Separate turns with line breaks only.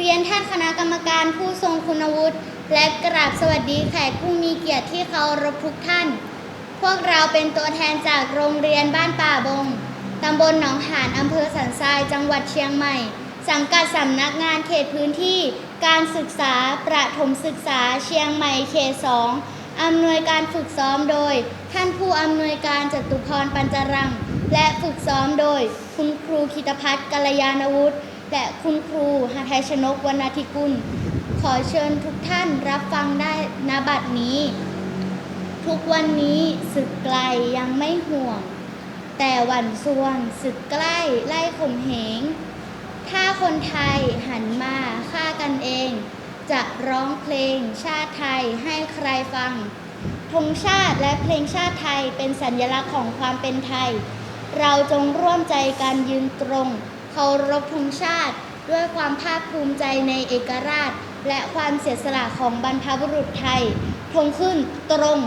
เรียนท่านคณะกรรมการผู้ทรงคุณวุฒิและกราบสวัสดีแขกผู้มีเกียรติที่เคารพทุกท่านพวกเราเป็นตัวแทนจากโรงเรียนบ้านป่าบงตำบลหนองหานอำเภอสันทรายจังหวัดเชียงใหม่สังกัดสำนักงานเขตพื้นที่การศึกษาประถมศึกษาเชียงใหม่เขต 2อำนวยการฝึกซ้อมโดยท่านผู้อำนวยการจตุพรปัญจรังและฝึกซ้อมโดยคุณครูคิตภัทรกัลยาณวุฒิและคุณครูหทัยชนกวรรณธิกุลขอเชิญทุกท่านรับฟังได้ณบัดนี้ทุกวันนี้ศึกไกลยังไม่ห่วงแต่หวั่นซวงศึกใกล้ไล่ข่มเหงถ้าคนไทยหันมาฆ่ากันเองจะร้องเพลงชาติไทยให้ใครฟังธงชาติและเพลงชาติไทยเป็นสัญลักษณ์ของความเป็นไทยเราจงร่วมใจกันยืนตรงเคารพธงชาติด้วยความภาคภูมิใจในเอกราชและความเสียสละของบรรพบุรุษไทยธงขึ้นตรง